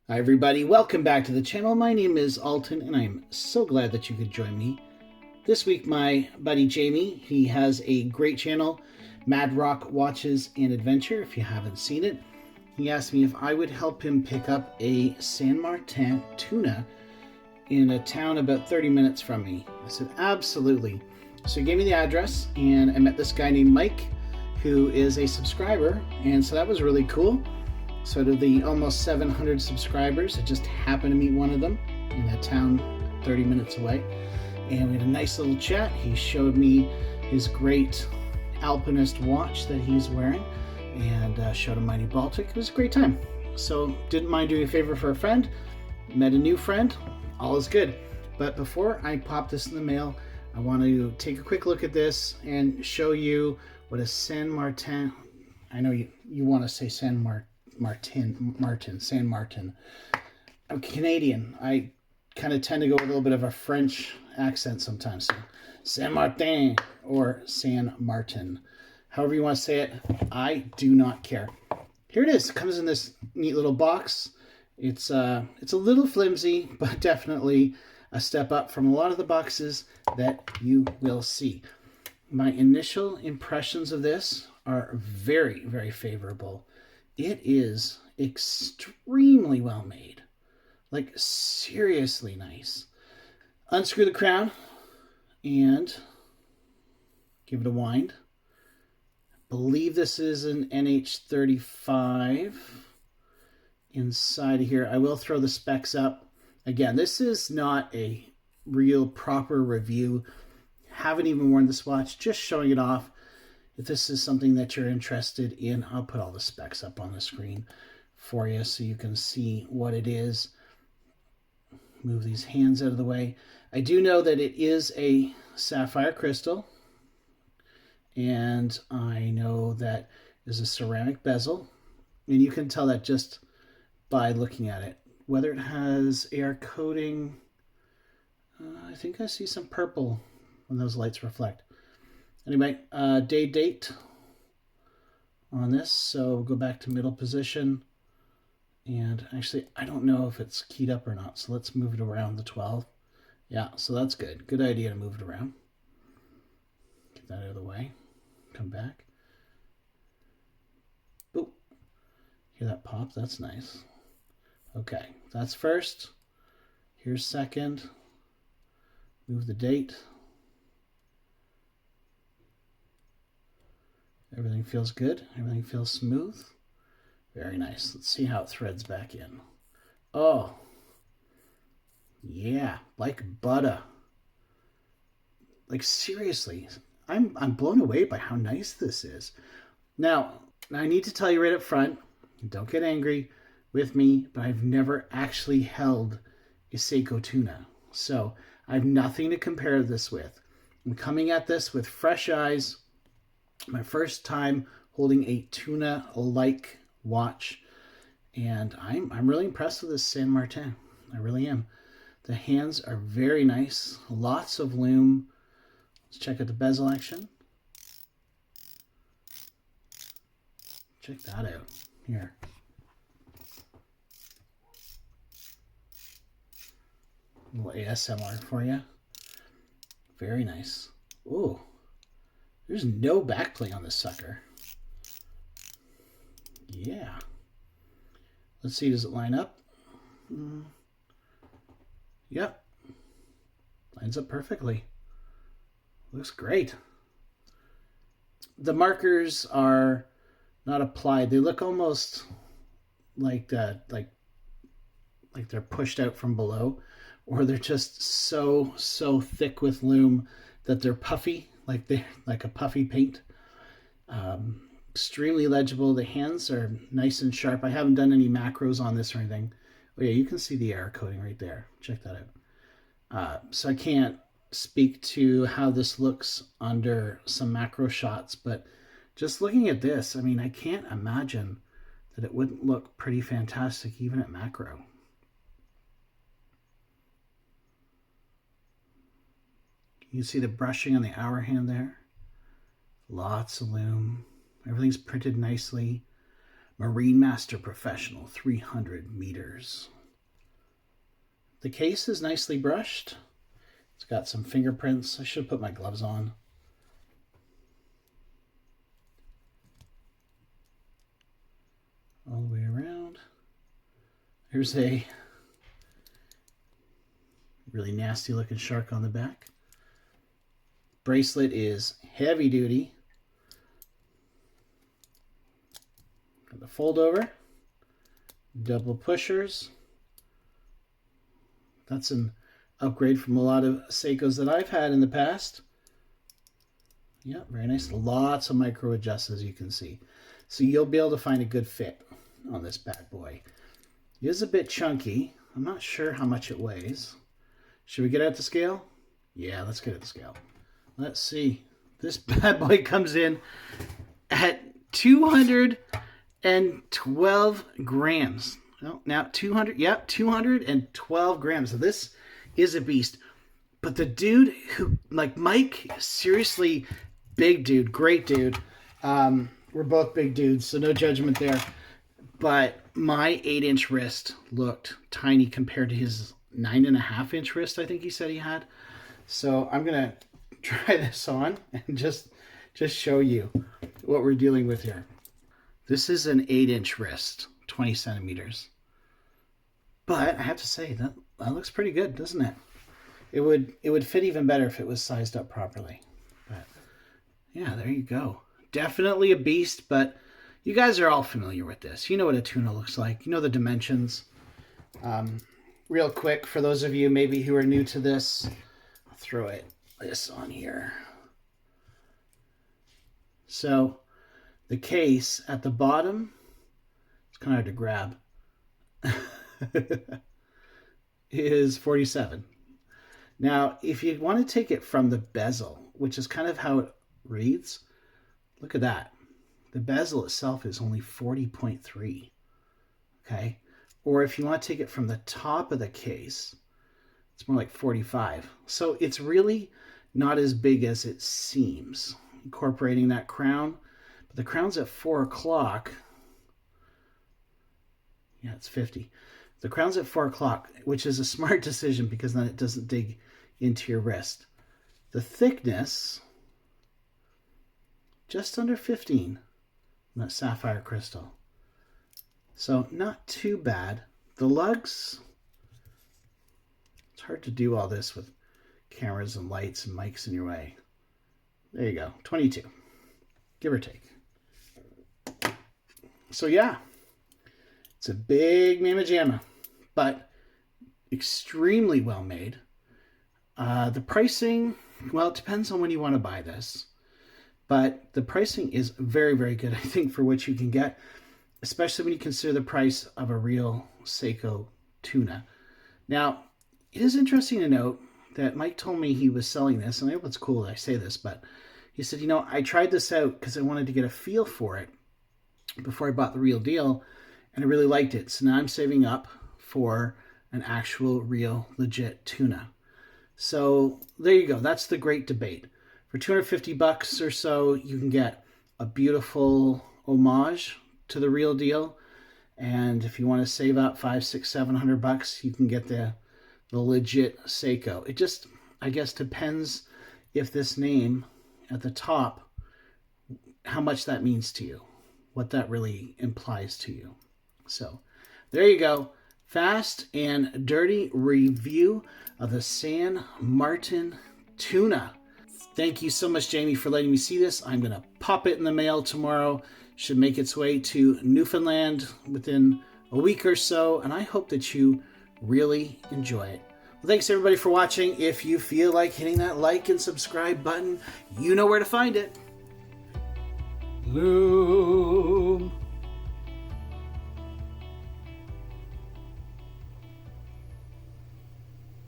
Hi everybody, welcome back to the channel. My name is Alton and I'm so glad that you could join me. This week my buddy Jamie, he has a great channel, Mad Rock Watches and Adventure, if you haven't seen it. He asked me if I would help him pick up a San Martin tuna in a town about 30 minutes from me. I said, absolutely. So he gave me the address and I met this guy named Mike, who is a subscriber, and so that was really cool. So to the almost 700 subscribers, I just happened to meet one of them in that town 30 minutes away. And we had a nice little chat. He showed me his great alpinist watch that he's wearing and showed him Mighty Baltic. It was a great time. So didn't mind doing a favor for a friend, met a new friend, all is good. But before I pop this in the mail, I want to take a quick look at this and show you what a San Martin, I know you want to say San Martin. I'm Canadian. I kind of tend to go with a little bit of a French accent sometimes. So San Martin or San Martin. However you want to say it, I do not care. Here it is. It comes in this neat little box. It's a little flimsy, but definitely a step up from a lot of the boxes that you will see. My initial impressions of this are very, very favorable. It is extremely well made. Like, seriously nice. Unscrew the crown and give it a wind. I believe this is an NH35 inside of here. I will throw the specs up. Again, this is not a real proper review. Haven't even worn this watch, just showing it off. If this is something that you're interested in, I'll put all the specs up on the screen for you so you can see what it is. Move these hands out of the way. I do know that it is a sapphire crystal, and I know that is a ceramic bezel, and you can tell that just by looking at it. Whether it has AR coating, I think I see some purple when those lights reflect. Anyway, date on this, so we'll go back to middle position. And actually, I don't know if it's keyed up or not, so let's move it around the 12. Yeah, so that's good. Good idea to move it around. Get that out of the way. Come back. Boop. Hear that pop? That's nice. Okay, that's first. Here's second. Move the date. Everything feels good. Everything feels smooth. Very nice. Let's see how it threads back in. Oh, yeah, like butter. Like, seriously, I'm blown away by how nice this is. Now, I need to tell you right up front, don't get angry with me, but I've never actually held a Seiko Tuna. So I have nothing to compare this with. I'm coming at this with fresh eyes. My first time holding a tuna-like watch, and I'm really impressed with this San Martin. I really am. The hands are very nice, lots of lume. Let's check out the bezel action. Check that out here. A little ASMR for you. Very nice. Ooh. There's no backplate on this sucker. Yeah. Let's see, does it line up? Yep. Lines up perfectly. Looks great. The markers are not applied. They look almost like that, like they're pushed out from below, or they're just so thick with lume that they're puffy. Like a puffy paint. Extremely legible. The hands are nice and sharp. I haven't done any macros on this or anything. Oh yeah, you can see the AR coating right there. Check that out. So I can't speak to how this looks under some macro shots, but just looking at this, I mean, I can't imagine that it wouldn't look pretty fantastic even at macro. You can see the brushing on the hour hand there. Lots of lume. Everything's printed nicely. Marine Master Professional, 300 meters. The case is nicely brushed. It's got some fingerprints. I should put my gloves on. All the way around. Here's a really nasty looking shark on the back. Bracelet is heavy duty. Got the fold over. Double pushers. That's an upgrade from a lot of Seikos that I've had in the past. Yeah, very nice. Lots of micro adjusts, as you can see. So you'll be able to find a good fit on this bad boy. It is a bit chunky. I'm not sure how much it weighs. Should we get it at the scale? Yeah, let's get it at the scale. Let's see. This bad boy comes in at 212 grams. Oh, now 200, yep, 212 grams. So this is a beast. But the dude who, like Mike, seriously, big dude, great dude. We're both big dudes, so no judgment there. But my 8-inch wrist looked tiny compared to his 9.5-inch wrist, I think he said he had. So I'm going to try this on and just show you what we're dealing with here. This is an 8-inch wrist, 20 centimeters. But I have to say, that looks pretty good, doesn't it? It would fit even better if it was sized up properly. But yeah, there you go. Definitely a beast, but you guys are all familiar with this. You know what a tuna looks like. You know the dimensions. Real quick, for those of you maybe who are new to this, I'll throw this on here. So the case at the bottom, it's kind of hard to grab, is 47. Now, if you want to take it from the bezel, which is kind of how it reads, look at that. The bezel itself is only 40.3, okay? Or if you want to take it from the top of the case, it's more like 45. So it's really not as big as it seems, incorporating that crown. But the crown's at 4 o'clock. Yeah, it's 50. The crown's at 4 o'clock, which is a smart decision because then it doesn't dig into your wrist. The thickness, just under 15, that sapphire crystal. So not too bad. The lugs, it's hard to do all this with cameras and lights and mics in your way. There you go, 22, give or take. So yeah, it's a big mamma jamma, but extremely well made. The pricing, well, it depends on when you want to buy this, but the pricing is very, very good, I think, for what you can get, especially when you consider the price of a real Seiko tuna. Now, it is interesting to note that Mike told me he was selling this, and I hope it's cool that I say this, but he said, you know, I tried this out because I wanted to get a feel for it before I bought the real deal, and I really liked it. So now I'm saving up for an actual, real, legit tuna. So there you go. That's the great debate. For 250 bucks or so, you can get a beautiful homage to the real deal. And if you want to save up 500, 600, 700 bucks, you can get the legit Seiko. It just, I guess, depends if this name at the top, how much that means to you, what that really implies to you. So there you go. Fast and dirty review of the San Martin tuna. Thank you so much, Jamie, for letting me see this. I'm going to pop it in the mail tomorrow. Should make its way to Newfoundland within a week or so, and I hope that you really enjoy it. Well, thanks everybody for watching. If you feel like hitting that like and subscribe button, you know where to find it. Lou.